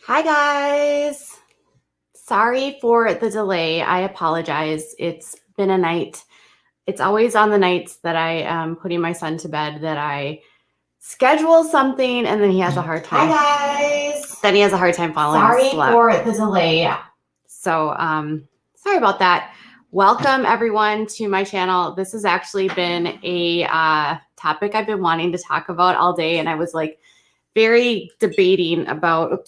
Hi guys. Sorry for the delay. I apologize. It's been a night. It's always on the nights that I am putting my son to bed that I schedule something and then he has a hard time. Hi guys. Then he has a hard time falling asleep. Sorry for the delay. So sorry about that. Welcome everyone to my channel. This has actually been a topic I've been wanting to talk about all day, and I was like very debating about,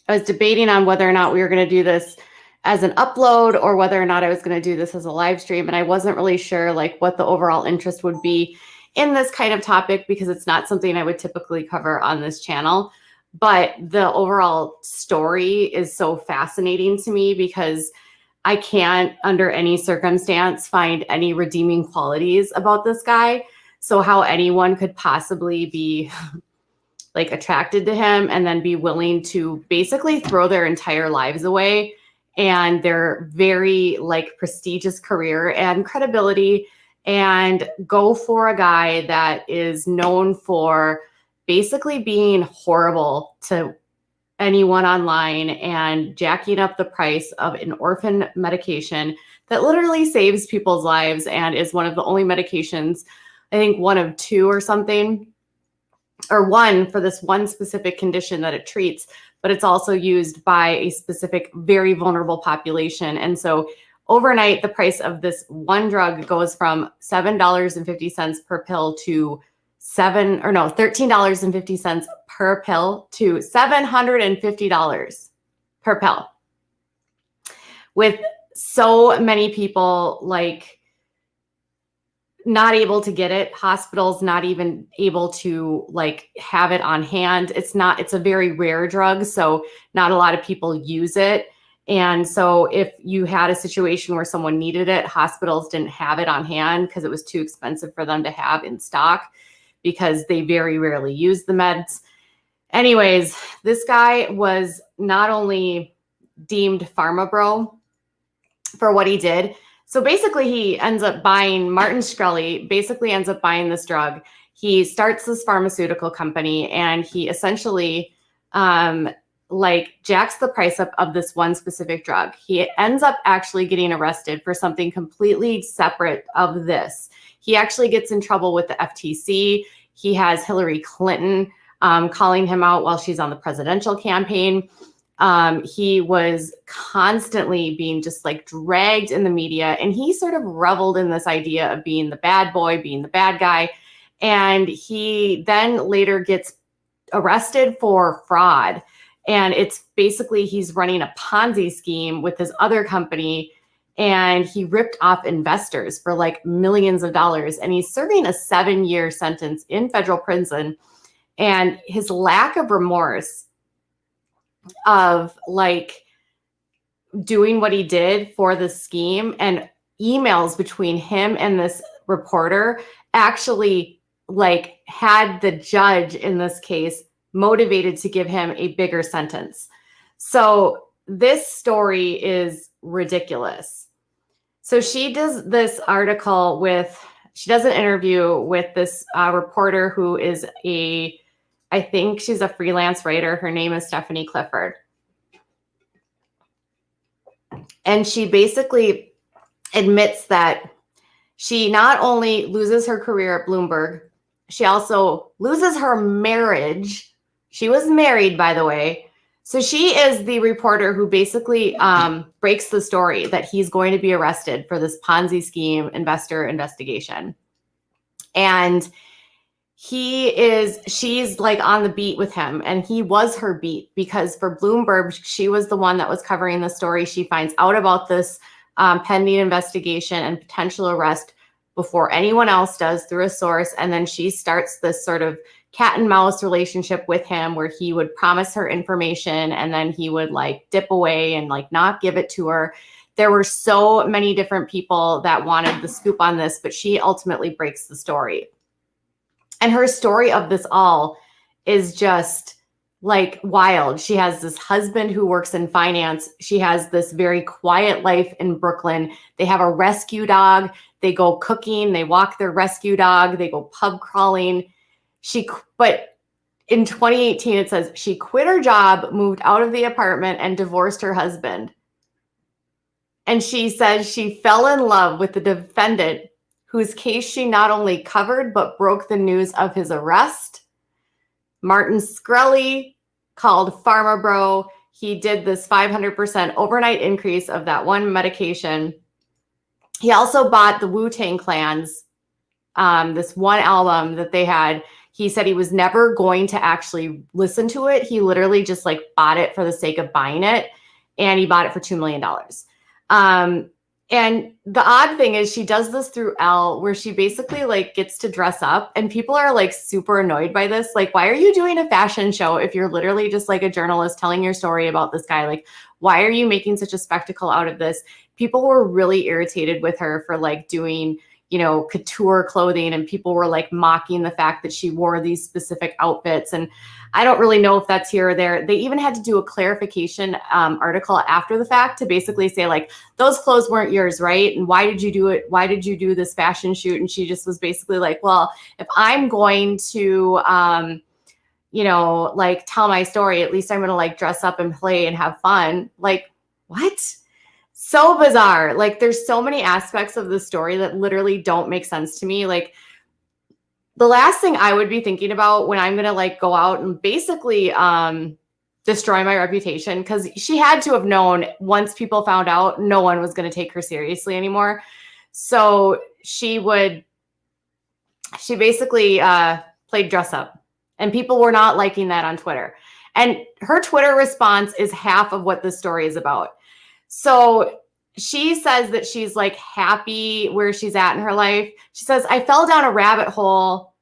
I was debating on whether or not we were going to do this as an upload or whether or not I was going to do this as a live stream. And I wasn't really sure like what the overall interest would be in this kind of topic because it's not something I would typically cover on this channel. But the overall story is so fascinating to me because I can't under any circumstance find any redeeming qualities about this guy. So how anyone could possibly be like attracted to him and then be willing to basically throw their entire lives away and their very like prestigious career and credibility and go for a guy that is known for basically being horrible to anyone online and jacking up the price of an orphan medication that literally saves people's lives and is one of the only medications, I think one of two or something, or one for this one specific condition that it treats, but it's also used by a specific very vulnerable population. And so overnight, the price of this one drug goes from $7.50 per pill to $13.50 per pill to $750 per pill. With so many people like not able to get it, hospitals not even able to like have it on hand. It's a very rare drug, so not a lot of people use it. And so if you had a situation where someone needed it, hospitals didn't have it on hand because it was too expensive for them to have in stock because they very rarely use the meds. Anyways, this guy was not only deemed pharma bro for what he did. So basically he ends up buying, Martin Shkreli basically ends up buying this drug. He starts this pharmaceutical company and he essentially like jacks the price up of this one specific drug. He ends up actually getting arrested for something completely separate of this. He actually gets in trouble with the FTC. He has Hillary Clinton calling him out while she's on the presidential campaign. He was constantly being just like dragged in the media, and he sort of reveled in this idea of being the bad boy, being the bad guy. And he then later gets arrested for fraud. And it's basically he's running a Ponzi scheme with his other company, and he ripped off investors for like millions of dollars. And he's serving a 7-year sentence in federal prison. And his lack of remorse of like doing what he did for the scheme and emails between him and this reporter actually like had the judge in this case motivated to give him a bigger sentence. So this story is ridiculous. So she does this article she does an interview with this reporter who is I think she's a freelance writer. Her name is Stephanie Clifford. And she basically admits that she not only loses her career at Bloomberg, she also loses her marriage. She was married, by the way. So she is the reporter who basically breaks the story that he's going to be arrested for this Ponzi scheme investor investigation. And she's like on the beat with him, and he was her beat because for Bloomberg, she was the one that was covering the story. She finds out about this pending investigation and potential arrest before anyone else does through a source. And then she starts this sort of cat and mouse relationship with him where he would promise her information and then he would like dip away and like not give it to her. There were so many different people that wanted the scoop on this, but she ultimately breaks the story. And her story of this all is just like wild. She has this husband who works in finance. She has this very quiet life in Brooklyn. They have a rescue dog. They go cooking. They walk their rescue dog. They go pub crawling. But in 2018, it says she quit her job, moved out of the apartment, and divorced her husband. And she says she fell in love with the defendant, whose case she not only covered, but broke the news of his arrest. Martin Shkreli called Pharma Bro. He did this 500% overnight increase of that one medication. He also bought the Wu-Tang Clan's, this one album that they had. He said he was never going to actually listen to it. He literally just like bought it for the sake of buying it. And he bought it for $2 million. And the odd thing is she does this through Elle, where she basically like gets to dress up, and people are like super annoyed by this. Like, why are you doing a fashion show if you're literally just like a journalist telling your story about this guy? Like, why are you making such a spectacle out of this? People were really irritated with her for like doing, you know, couture clothing, and people were like mocking the fact that she wore these specific outfits. And I don't really know if that's here or there. They even had to do a clarification article after the fact to basically say like, those clothes weren't yours, right? And why did you do it? Why did you do this fashion shoot? And she just was basically like, well, if I'm going to, you know, like tell my story, at least I'm going to like dress up and play and have fun. Like, what? So bizarre. Like, there's so many aspects of the story that literally don't make sense to me. Like, the last thing I would be thinking about when I'm going to like go out and basically destroy my reputation, because she had to have known once people found out, no one was going to take her seriously anymore. So she basically played dress up, and people were not liking that on Twitter. And her Twitter response is half of what this story is about. So she says that she's like happy where she's at in her life. She says, I fell down a rabbit hole.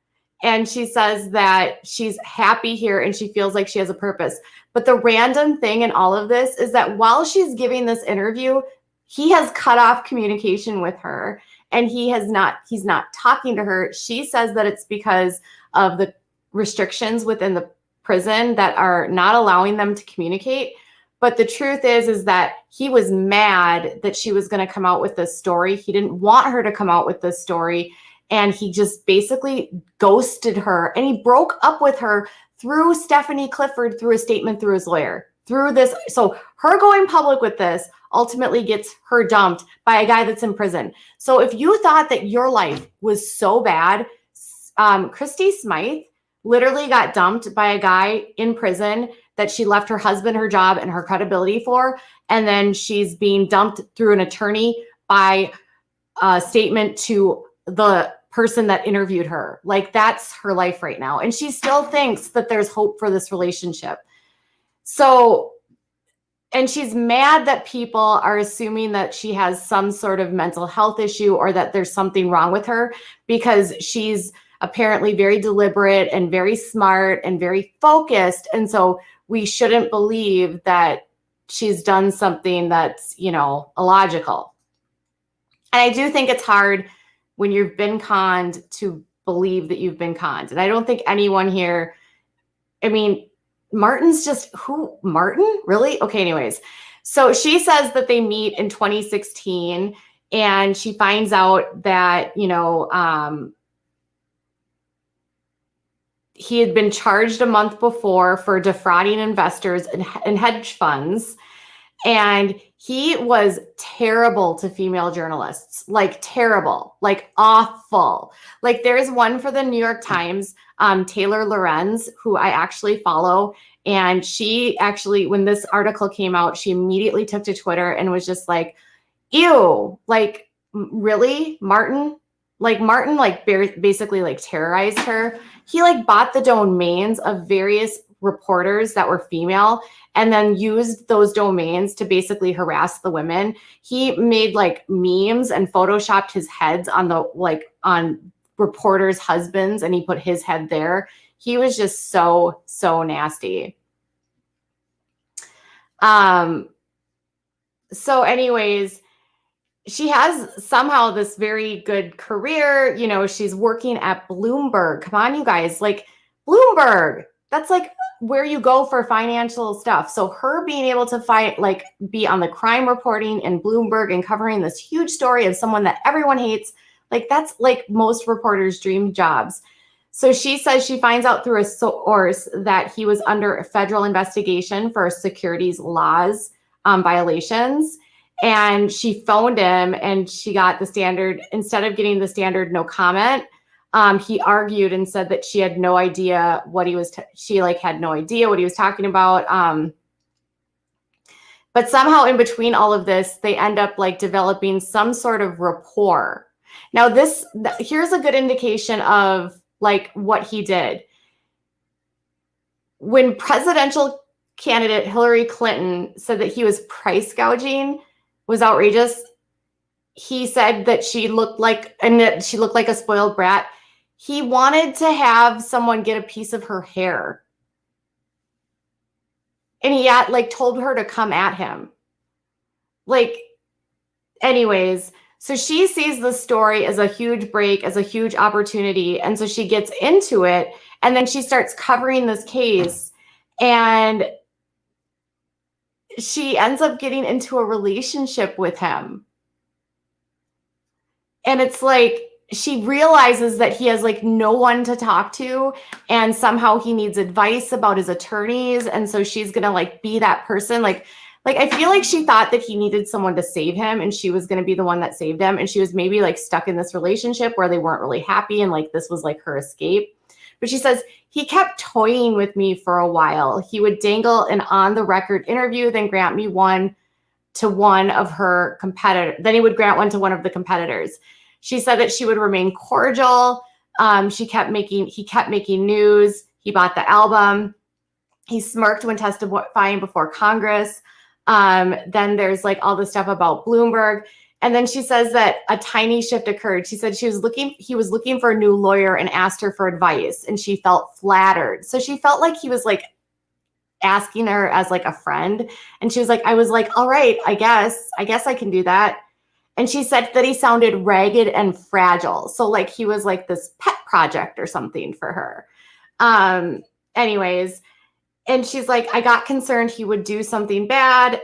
And she says that she's happy here and she feels like she has a purpose. But the random thing in all of this is that while she's giving this interview, he has cut off communication with her, and he's not talking to her. She says that it's because of the restrictions within the prison that are not allowing them to communicate. But the truth is that he was mad that she was going to come out with this story. He didn't want her to come out with this story. And he just basically ghosted her, and he broke up with her through Stephanie Clifford, through a statement through his lawyer, through this. So her going public with this ultimately gets her dumped by a guy that's in prison. So if you thought that your life was so bad, Christie Smythe literally got dumped by a guy in prison that she left her husband, her job, and her credibility for. And then she's being dumped through an attorney by a statement to the person that interviewed her. Like, that's her life right now. And she still thinks that there's hope for this relationship. So, and she's mad that people are assuming that she has some sort of mental health issue or that there's something wrong with her, because she's apparently very deliberate and very smart and very focused. And so we shouldn't believe that she's done something that's, you know, illogical. And I do think it's hard when you've been conned to believe that you've been conned. And I don't think anyone here, I mean, Martin's just, who, Martin? Really? Okay, anyways. So she says that they meet in 2016, and she finds out that, you know, he had been charged a month before for defrauding investors and hedge funds. And he was terrible to female journalists, like terrible, like awful. Like, there's one for the New York Times, Taylor Lorenz, who I actually follow. And she actually, when this article came out, she immediately took to Twitter and was just like, ew, like, really, Martin? Like, Martin, like, basically, like, terrorized her. He, like, bought the domains of various reporters that were female and then used those domains to basically harass the women. He made, like, memes and photoshopped his heads on the, like, on reporters' husbands, and he put his head there. He was just so, so nasty. So anyways, she has somehow this very good career. You know, she's working at Bloomberg. Come on, you guys, like, Bloomberg, that's like where you go for financial stuff. So her being able to be on the crime reporting in Bloomberg and covering this huge story of someone that everyone hates, like, that's like most reporters' dream jobs. So she says she finds out through a source that he was under a federal investigation for securities laws violations. And she phoned him and she got the standard, instead of getting the standard no comment, he argued and said that she had no idea what he was, she like had no idea what he was talking about. But somehow in between all of this, they end up like developing some sort of rapport. Now here's a good indication of like what he did. When presidential candidate Hillary Clinton said that he was price gouging was outrageous, he said that she looked like a spoiled brat. He wanted to have someone get a piece of her hair. And he like told her to come at him. Like, anyways, so she sees the story as a huge break, as a huge opportunity. And so she gets into it and then she starts covering this case and she ends up getting into a relationship with him. And it's like, she realizes that he has like no one to talk to and somehow he needs advice about his attorneys. And so she's going to like be that person. Like I feel like she thought that he needed someone to save him and she was going to be the one that saved him. And she was maybe like stuck in this relationship where they weren't really happy. And like, this was like her escape. But she says, he kept toying with me for a while. He would dangle an on the record interview, then grant me one to one of her competitors. Then he would grant one to one of the competitors. She said that she would remain cordial. He kept making news. He bought the album. He smirked when testifying before Congress. Then there's like all this stuff about Bloomberg. And then she says that a tiny shift occurred. She said he was looking for a new lawyer and asked her for advice and she felt flattered. So she felt like he was like asking her as like a friend. And she was like, I was like, all right, I guess I can do that. And she said that he sounded ragged and fragile. So like he was like this pet project or something for her. Anyways, and she's like, I got concerned he would do something bad.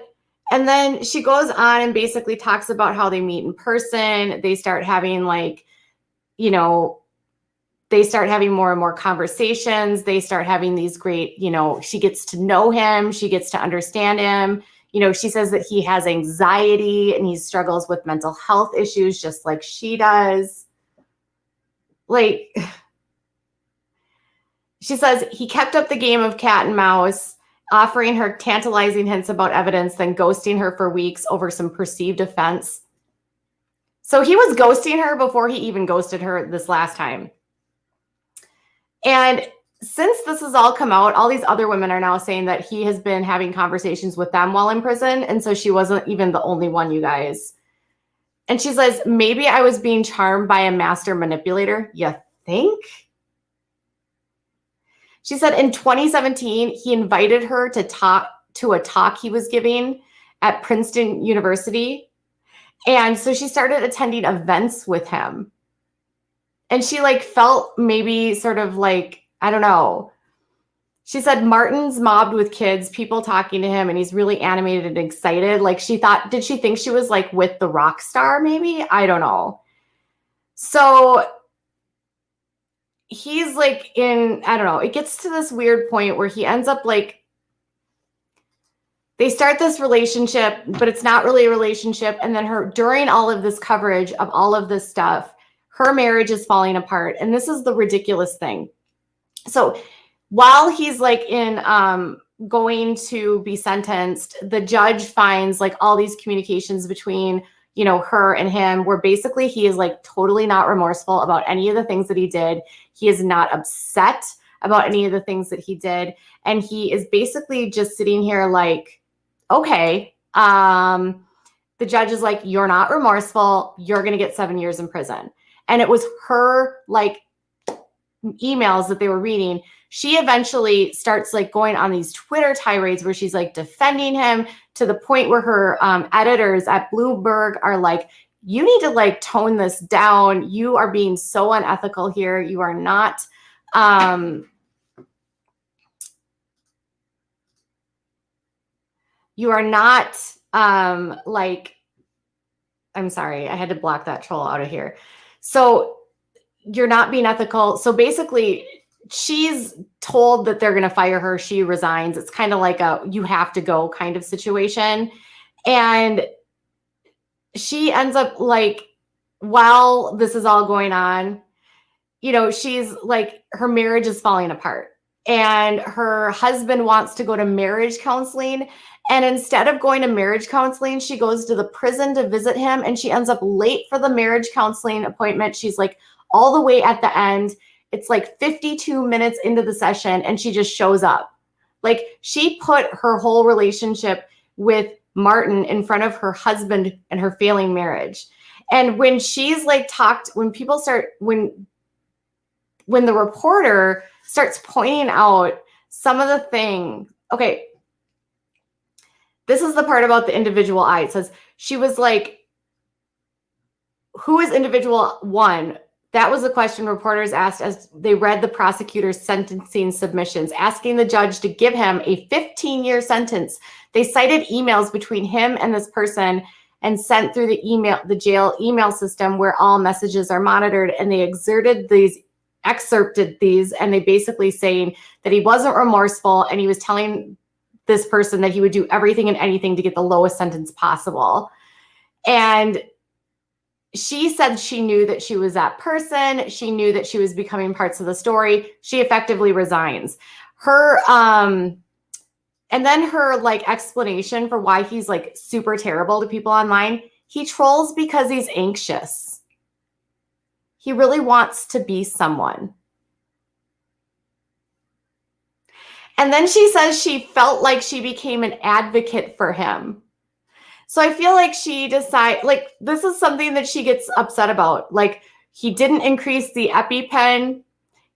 And then she goes on and basically talks about how they meet in person. They start having like, they start having more and more conversations. They start having these great, she gets to know him. She gets to understand him. She says that he has anxiety and he struggles with mental health issues just like she does. Like, she says he kept up the game of cat and mouse, offering her tantalizing hints about evidence, then ghosting her for weeks over some perceived offense. So he was ghosting her before he even ghosted her this last time. And since this has all come out, all these other women are now saying that he has been having conversations with them while in prison. And so she wasn't even the only one, you guys. And she says, maybe I was being charmed by a master manipulator. You think? She said in 2017, he invited her to a talk he was giving at Princeton University. And so she started attending events with him. And she like felt maybe sort of like, I don't know. She said Martin's mobbed with kids, people talking to him, and he's really animated and excited. Like did she think she was like with the rock star maybe? I don't know. So he's like I don't know. It gets to this weird point where he ends up like, they start this relationship, but it's not really a relationship. And then during all of this coverage of all of this stuff, her marriage is falling apart. And this is the ridiculous thing. So while he's like going to be sentenced, the judge finds like all these communications between, her and him, where basically he is like totally not remorseful about any of the things that he did. He is not upset about any of the things that he did. And he is basically just sitting here like, okay, the judge is like, you're not remorseful. You're going to get 7 years in prison. And it was her like emails that they were reading. She eventually starts like going on these Twitter tirades where she's like defending him to the point where her editors at Bloomberg are like, you need to like tone this down. You are being so unethical here. You are not, like, I'm sorry, I had to block that troll out of here. So you're not being ethical. So basically, she's told that they're going to fire her. She resigns. It's kind of like a you have to go kind of situation. And she ends up like, while this is all going on, she's like, her marriage is falling apart. And her husband wants to go to marriage counseling. And instead of going to marriage counseling, she goes to the prison to visit him. And she ends up late for the marriage counseling appointment. She's like all the way at the end. It's like 52 minutes into the session and she just shows up. Like she put her whole relationship with Martin in front of her husband and her failing marriage. And when she's like when the reporter starts pointing out some of the things, okay, this is the part about the individual I. It says she was like, who is individual one? That was the question reporters asked as they read the prosecutor's sentencing submissions, asking the judge to give him a 15-year sentence. They cited emails between him and this person and sent through the jail email system where all messages are monitored. And they excerpted these, and they basically saying that he wasn't remorseful and he was telling this person that he would do everything and anything to get the lowest sentence possible. And she said she knew that she was that person. She knew that she was becoming parts of the story. She effectively resigns. And then her like explanation for why he's like super terrible to people online. He trolls because he's anxious. He really wants to be someone. And then she says she felt like she became an advocate for him. So I feel like she decided, like, this is something that she gets upset about. Like, he didn't increase the EpiPen.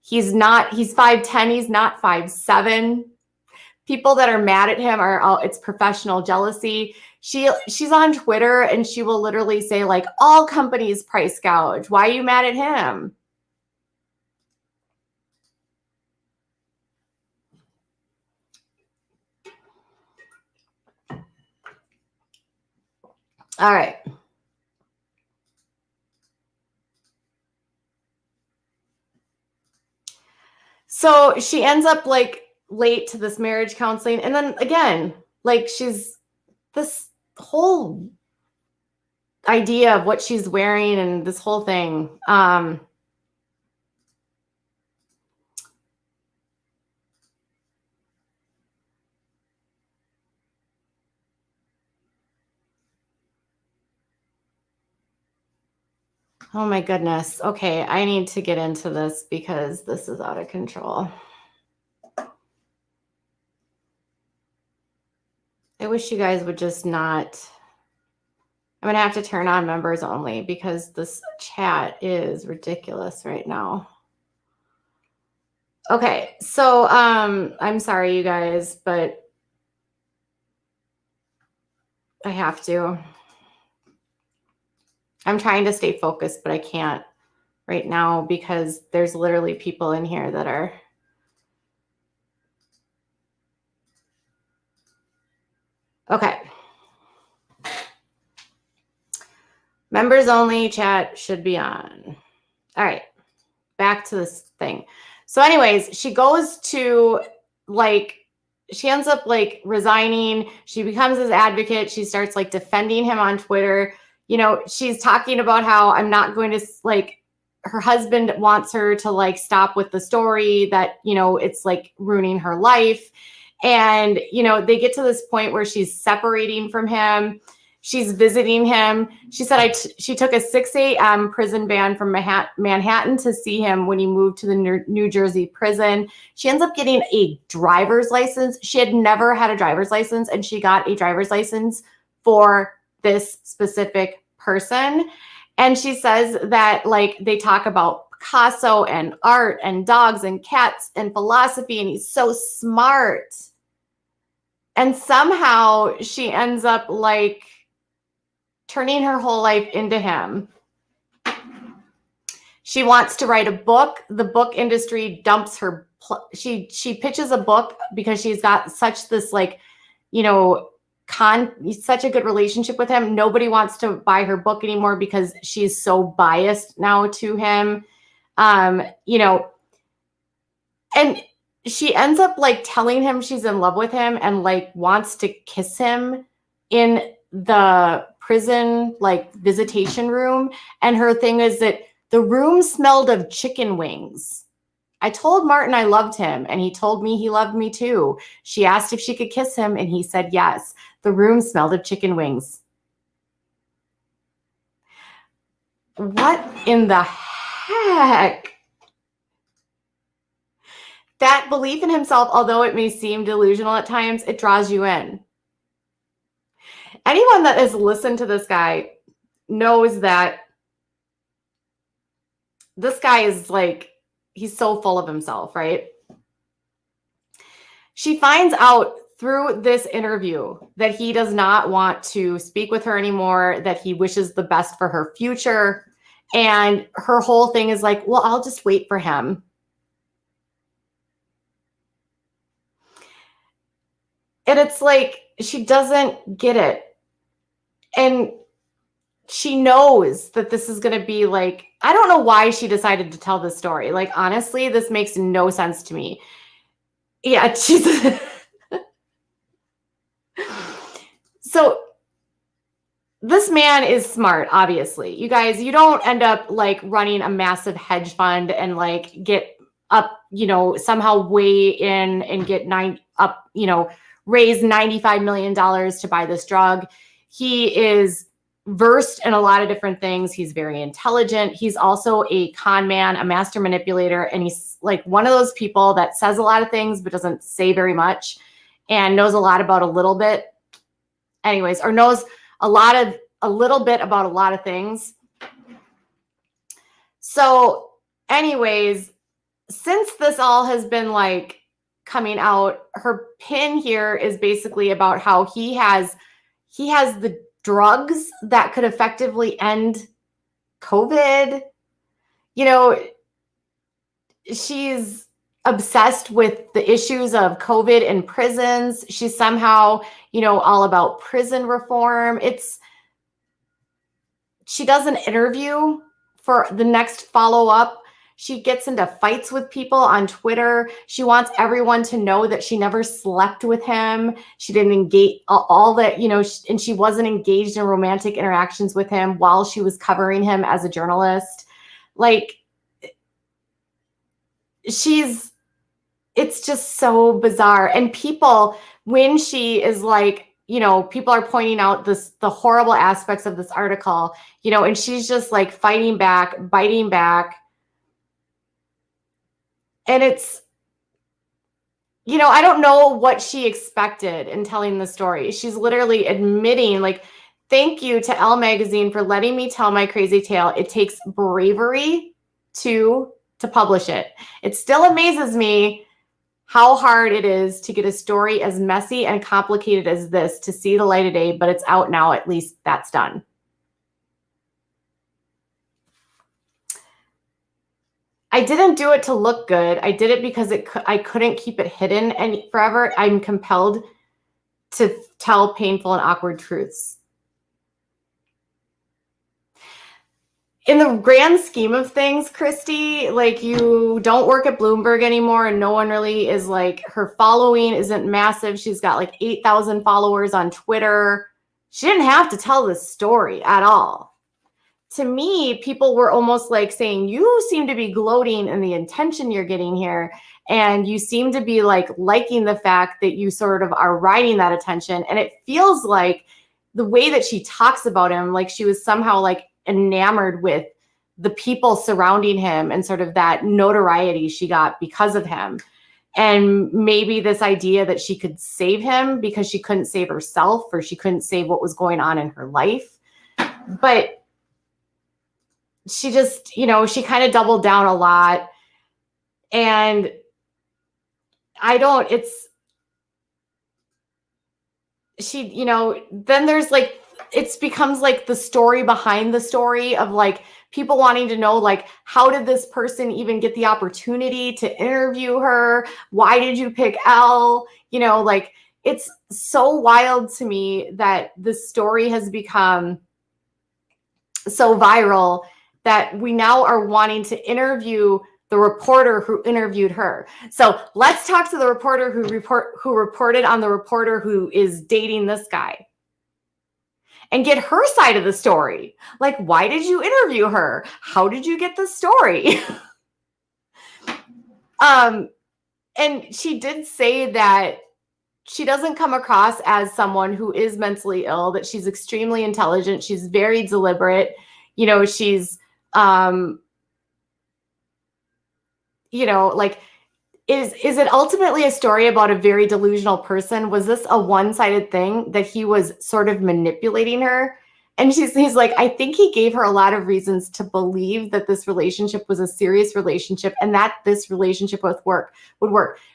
He's 5'10", he's not 5'7". People that are mad at him it's professional jealousy. She's on Twitter and she will literally say like, all companies price gouge. Why are you mad at him? All right. So she ends up like late to this marriage counseling. And then again, like she's this whole idea of what she's wearing and this whole thing. Oh my goodness. Okay, I need to get into this because this is out of control. I wish you guys would just not. I'm going to have to turn on members only because this chat is ridiculous right now. Okay, so I'm sorry, you guys, but I have to. I'm trying to stay focused, but I can't right now because there's literally people in here that are. Okay. Members only chat should be on. All right. Back to this thing. So anyways, she goes to she ends up like resigning. She becomes his advocate. She starts like defending him on Twitter. She's talking about how I'm not going to her husband wants her to like stop with the story that, it's like ruining her life. And, they get to this point where she's separating from him. She's visiting him. She said she took a 6 a.m. prison van from Manhattan to see him when he moved to the New Jersey prison. She ends up getting a driver's license. She had never had a driver's license, and she got a driver's license for this specific person. And she says that they talk about Picasso and art and dogs and cats and philosophy, and he's so smart. And somehow she ends up turning her whole life into him. She wants to write a book. The book industry dumps her. She pitches a book because she's got such this such a good relationship with him. Nobody wants to buy her book anymore because she's so biased now to him. You know, and she ends up like telling him she's in love with him and like wants to kiss him in the prison like visitation room. And her thing is that the room smelled of chicken wings. I told Martin I loved him, and he told me he loved me too. She asked if she could kiss him, and he said yes. The room smelled of chicken wings. What in the heck? That belief in himself, although it may seem delusional at times, it draws you in. Anyone that has listened to this guy knows that this guy is like, he's so full of himself, right? She finds out through this interview that he does not want to speak with her anymore, that he wishes the best for her future. And her whole thing is like, well, I'll just wait for him. And it's like, she doesn't get it. And she knows that this is going to be like, I don't know why she decided to tell this story. Like, honestly, this makes no sense to me. Yeah, she's... So this man is smart, obviously. You guys, you don't end up like running a massive hedge fund and like get up, you know, somehow weigh in and get raise $95 million to buy this drug. He is versed in a lot of different things. He's very intelligent. He's also a con man, a master manipulator. And he's like one of those people that says a lot of things, but doesn't say very much and knows a lot about a little bit. Anyways, or knows a little bit about a lot of things. So anyways, since this all has been like coming out, her pin here is basically about how he has the drugs that could effectively end COVID. You know, she's obsessed with the issues of COVID in prisons. She's somehow, you know, all about prison reform. She does an interview for the next follow-up. She gets into fights with people on Twitter. She wants everyone to know that she never slept with him. She didn't engage all that, you know, and she wasn't engaged in romantic interactions with him while she was covering him as a journalist. Like, it's just so bizarre. And people, when she is like, you know, people are pointing out the horrible aspects of this article, you know, and she's just like fighting back, biting back. And it's, you know, I don't know what she expected in telling the story. She's literally admitting, like, thank you to Elle Magazine for letting me tell my crazy tale. It takes bravery to publish it. It still amazes me how hard it is to get a story as messy and complicated as this to see the light of day, but it's out now. At least that's done. I didn't do it to look good. I did it because I couldn't keep it hidden and forever. I'm compelled to tell painful and awkward truths. In the grand scheme of things, Christie, like, you don't work at Bloomberg anymore, and no one really is like, her following isn't massive. She's got like 8,000 followers on Twitter. She didn't have to tell this story at all. To me, people were almost like saying, you seem to be gloating in the attention you're getting here. And you seem to be like liking the fact that you sort of are riding that attention. And it feels like the way that she talks about him, like she was somehow like enamored with the people surrounding him and sort of that notoriety she got because of him. And maybe this idea that she could save him because she couldn't save herself, or she couldn't save what was going on in her life. But she just, you know, she kind of doubled down a lot. And you know, then there's like, it becomes like the story behind the story of like people wanting to know, like, how did this person even get the opportunity to interview her? Why did you pick Elle? You know, like, it's so wild to me that this story has become so viral. that we now are wanting to interview the reporter who interviewed her. So let's talk to the reporter who reported on the reporter who is dating this guy and get her side of the story. Like, why did you interview her? How did you get the story? And she did say that she doesn't come across as someone who is mentally ill, that she's extremely intelligent. She's very deliberate. You know, she's, you know, like, is it ultimately a story about a very delusional person? Was this a one-sided thing that he was sort of manipulating her? And he's like, I think he gave her a lot of reasons to believe that this relationship was a serious relationship and that this relationship would work.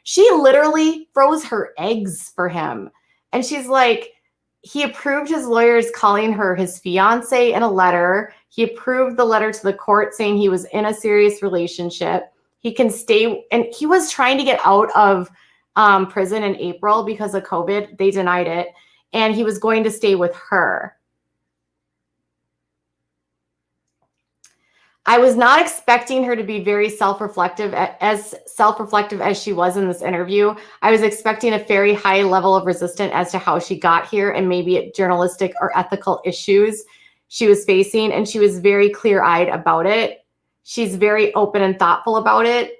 She literally froze her eggs for him. And she's like, he approved his lawyers calling her his fiance in a letter. He approved the letter to the court saying he was in a serious relationship. He can stay, and he was trying to get out of prison in April because of COVID. They denied it. And he was going to stay with her. I was not expecting her to be very self-reflective as she was in this interview. I was expecting a very high level of resistance as to how she got here and maybe journalistic or ethical issues she was facing. And she was very clear-eyed about it. She's very open and thoughtful about it.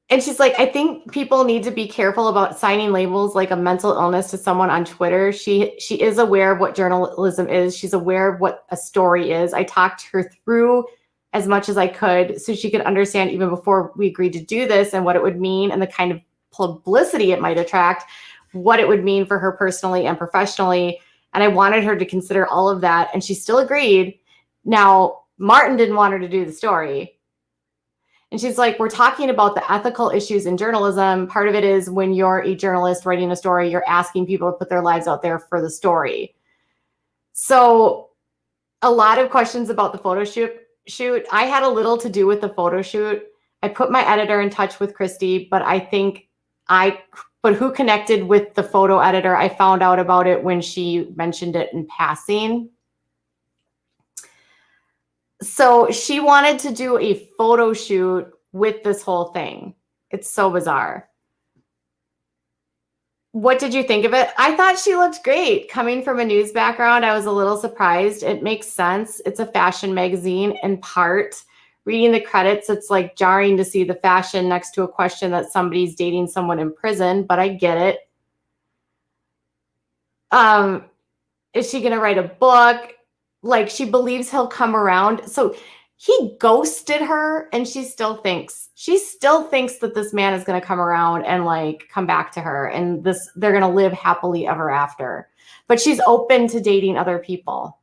And she's like, I think people need to be careful about signing labels like a mental illness to someone on Twitter. She is aware of what journalism is. She's aware of what a story is. I talked her through as much as I could so she could understand even before we agreed to do this and what it would mean and the kind of publicity it might attract, what it would mean for her personally and professionally. And I wanted her to consider all of that. And she still agreed. Now, Martin didn't want her to do the story. And she's like, we're talking about the ethical issues in journalism. Part of it is when you're a journalist writing a story, you're asking people to put their lives out there for the story. So a lot of questions about the photo shoot. I had a little to do with the photo shoot. I put my editor in touch with Christie, but who connected with the photo editor? I found out about it when she mentioned it in passing. So she wanted to do a photo shoot with this whole thing. It's so bizarre. What did you think of it? I thought she looked great. Coming from a news background, I was a little surprised. It makes sense. It's a fashion magazine in part. Reading the credits, it's like jarring to see the fashion next to a question that somebody's dating someone in prison, but I get it. Is she going to write a book? Like, she believes he'll come around. So he ghosted her and she still thinks that this man is going to come around and like come back to her and they're going to live happily ever after. But she's open to dating other people.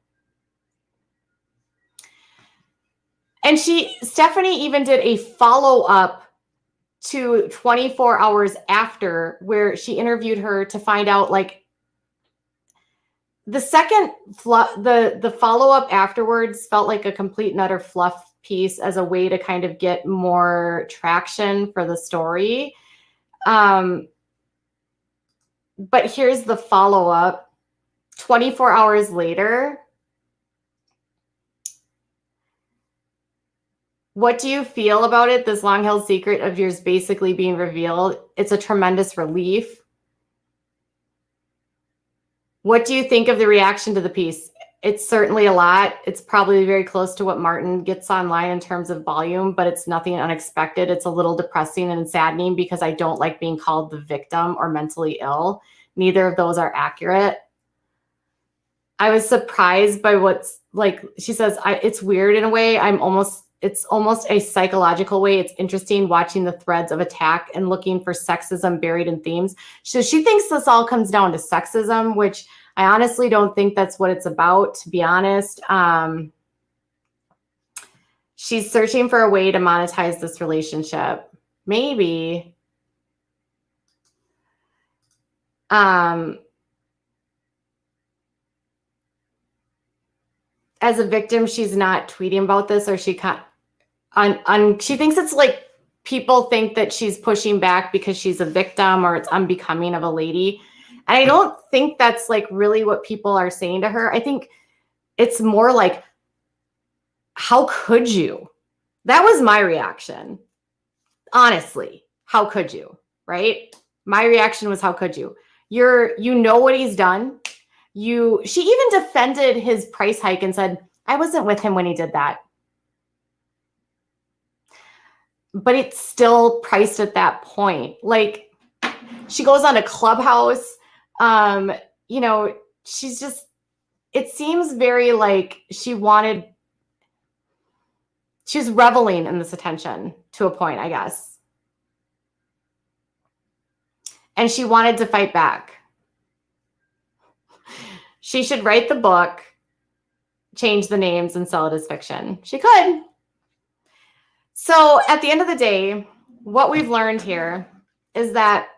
And Stephanie even did a follow-up to 24 hours after where she interviewed her to find out like the the follow-up afterwards felt like a complete and utter fluff piece as a way to kind of get more traction for the story. But here's the follow-up 24 hours later. What do you feel about it? This long-held secret of yours basically being revealed. It's a tremendous relief. What do you think of the reaction to the piece? It's certainly a lot. It's probably very close to what Martin gets online in terms of volume, but it's nothing unexpected. It's a little depressing and saddening because I don't like being called the victim or mentally ill. Neither of those are accurate. I was surprised by what's like, she says, it's weird in a way. It's almost a psychological way. It's interesting watching the threads of attack and looking for sexism buried in themes. So she thinks this all comes down to sexism, which I honestly don't think that's what it's about, to be honest. She's searching for a way to monetize this relationship. Maybe. As a victim, she's not tweeting about this, or she can't. She thinks it's like people think that she's pushing back because she's a victim or it's unbecoming of a lady. And I don't think that's like really what people are saying to her. I think it's more like, how could you? That was my reaction. Honestly, how could you, right? My reaction was, how could you? You know what he's done. She even defended his price hike and said, I wasn't with him when he did that. But it's still priced at that point. Like, she goes on a Clubhouse. You know, she's just, it seems very like she was reveling in this attention to a point, I guess. And she wanted to fight back. She should write the book, change the names, and sell it as fiction. She could. So at the end of the day, what we've learned here is that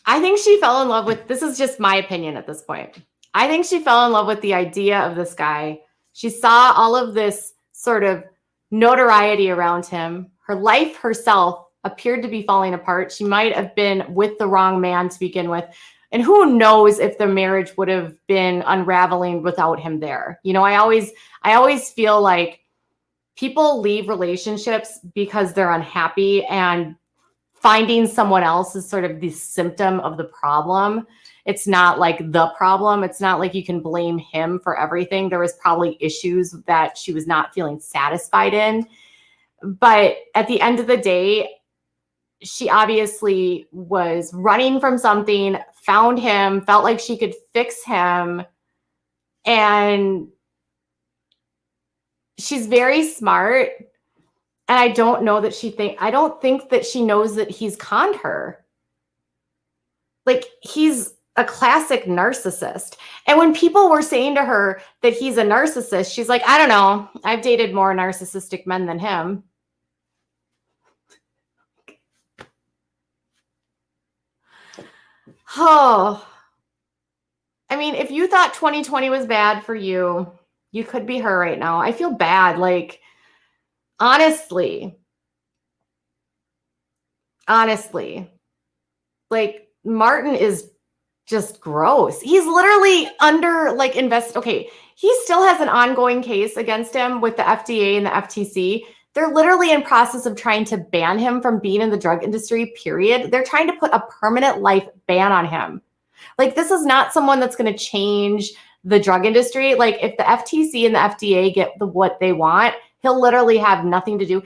I think she fell in love with, this is just my opinion at this point. I think she fell in love with the idea of this guy. She saw all of this sort of notoriety around him. Her life herself appeared to be falling apart. She might have been with the wrong man to begin with. And who knows if the marriage would have been unraveling without him there. You know, I always feel like people leave relationships because they're unhappy, and finding someone else is sort of the symptom of the problem. It's not like the problem. It's not like you can blame him for everything. There was probably issues that she was not feeling satisfied in. But at the end of the day, she obviously was running from something, found him, felt like she could fix him. And she's very smart. And I don't think that she knows that he's conned her. Like, he's a classic narcissist. And when people were saying to her that he's a narcissist, she's like, I don't know. I've dated more narcissistic men than him. Oh, I mean, if you thought 2020 was bad for you, you could be her right now. I feel bad. Like, honestly, like, Martin is just gross. He's literally under like okay, he still has an ongoing case against him with the FDA and the FTC. They're literally in process of trying to ban him from being in the drug industry, period. They're trying to put a permanent life ban on him. Like, this is not someone that's going to change the drug industry. Like, if the FTC and the FDA get what they want, he'll literally have nothing to do.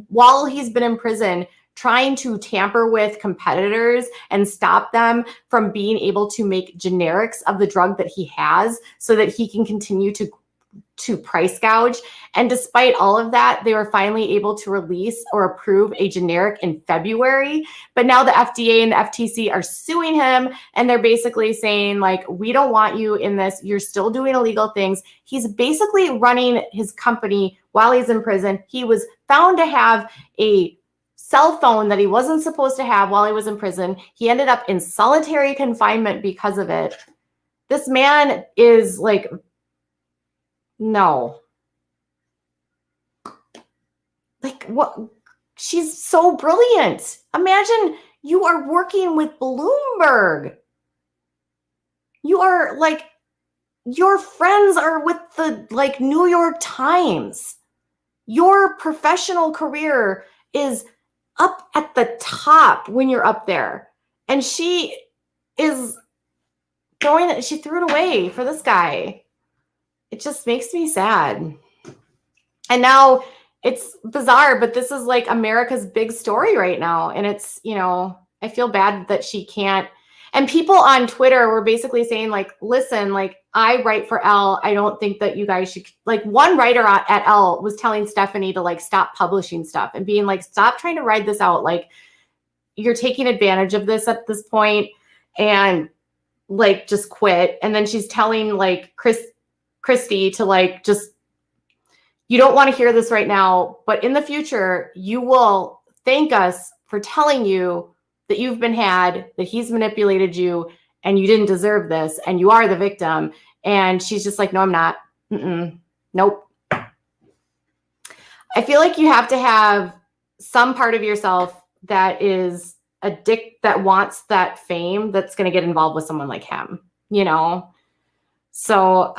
While he's been in prison, trying to tamper with competitors and stop them from being able to make generics of the drug that he has so that he can continue to price gouge. And despite all of that, they were finally able to release or approve a generic in February. But now the FDA and the FTC are suing him, and they're basically saying, like, we don't want you in this. You're still doing illegal things. He's basically running his company while he's in prison. He was found to have a cell phone that he wasn't supposed to have while he was in prison. He ended up in solitary confinement because of it. This man is like, no. Like, what? She's so brilliant. Imagine you are working with Bloomberg. You are like, your friends are with the like New York Times. Your professional career is up at the top when you're up there. And she threw it away for this guy. It just makes me sad. And now it's bizarre, but this is like America's big story right now. And it's, you know, I feel bad that she can't. And people on Twitter were basically saying, like, listen, like, I write for Elle. I don't think that you guys should, like, one writer at Elle was telling Stephanie to like stop publishing stuff and being like, stop trying to ride this out. Like, you're taking advantage of this at this point, and like, just quit. And then she's telling like Christie to like, just, you don't want to hear this right now, but in the future, you will thank us for telling you that you've been had, that he's manipulated you, and you didn't deserve this, and you are the victim. And she's just like, no, I'm not. Nope. I feel like you have to have some part of yourself that is that wants that fame, that's going to get involved with someone like him, you know? So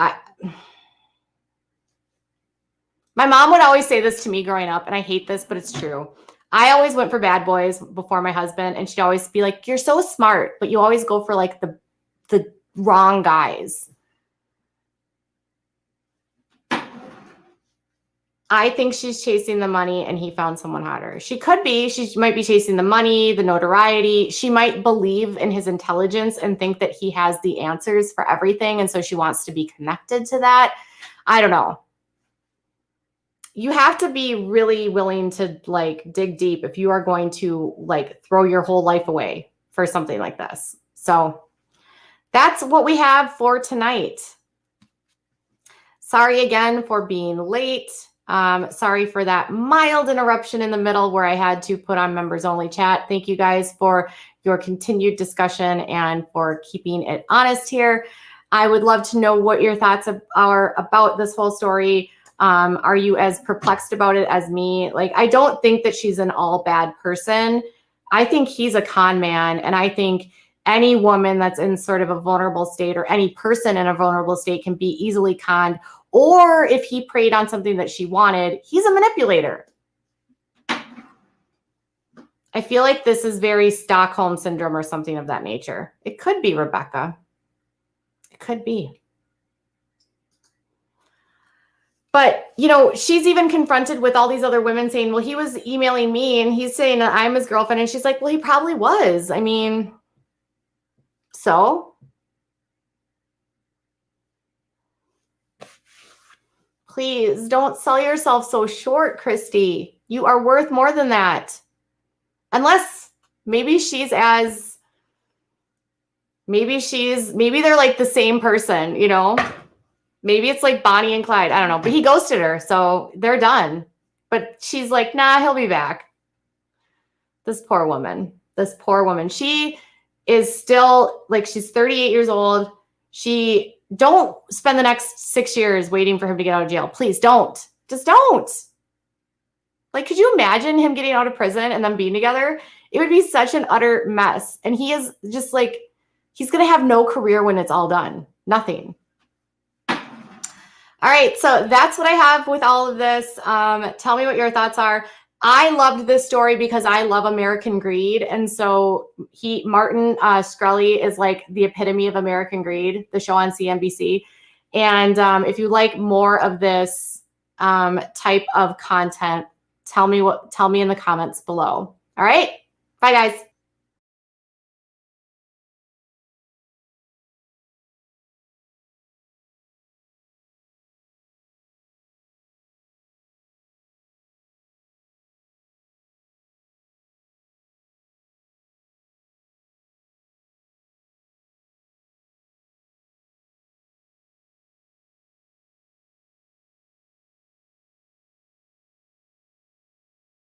my mom would always say this to me growing up, and I hate this, but it's true. I always went for bad boys before my husband, and she'd always be like, "You're so smart, but you always go for like the wrong guys." I think she's chasing the money and he found someone hotter. She could be. She might be chasing the money, the notoriety. She might believe in his intelligence and think that he has the answers for everything. And so she wants to be connected to that. I don't know. You have to be really willing to like dig deep if you are going to like throw your whole life away for something like this. So that's what we have for tonight. Sorry again for being late. Sorry for that mild interruption in the middle where I had to put on members only chat. Thank you guys for your continued discussion and for keeping it honest here. I would love to know what your thoughts are about this whole story. Are you as perplexed about it as me? Like, I don't think that she's an all bad person. I think he's a con man. And I think any woman that's in sort of a vulnerable state or any person in a vulnerable state can be easily conned. Or if he preyed on something that she wanted, he's a manipulator. I feel like this is very Stockholm syndrome or something of that nature. It could be, Rebecca. It could be. But, you know, she's even confronted with all these other women saying, well, he was emailing me and he's saying that I'm his girlfriend. And she's like, well, he probably was. I mean, so... Please don't sell yourself so short, Christie. You are worth more than that. Unless maybe maybe they're like the same person, you know? Maybe it's like Bonnie and Clyde. I don't know. But he ghosted her, so they're done. But she's like, nah, he'll be back. This poor woman. She is still, like, she's 38 years old. Don't spend the next 6 years waiting for him to get out of jail. Please don't. Just don't. Like, could you imagine him getting out of prison and them being together? It would be such an utter mess. And he is just like, he's going to have no career when it's all done. Nothing. All right. So that's what I have with all of this. Tell me what your thoughts are. I loved this story because I love American greed. And so Martin Shkreli is like the epitome of American greed, the show on CNBC. And if you like more of this type of content, tell me in the comments below. All right. Bye, guys.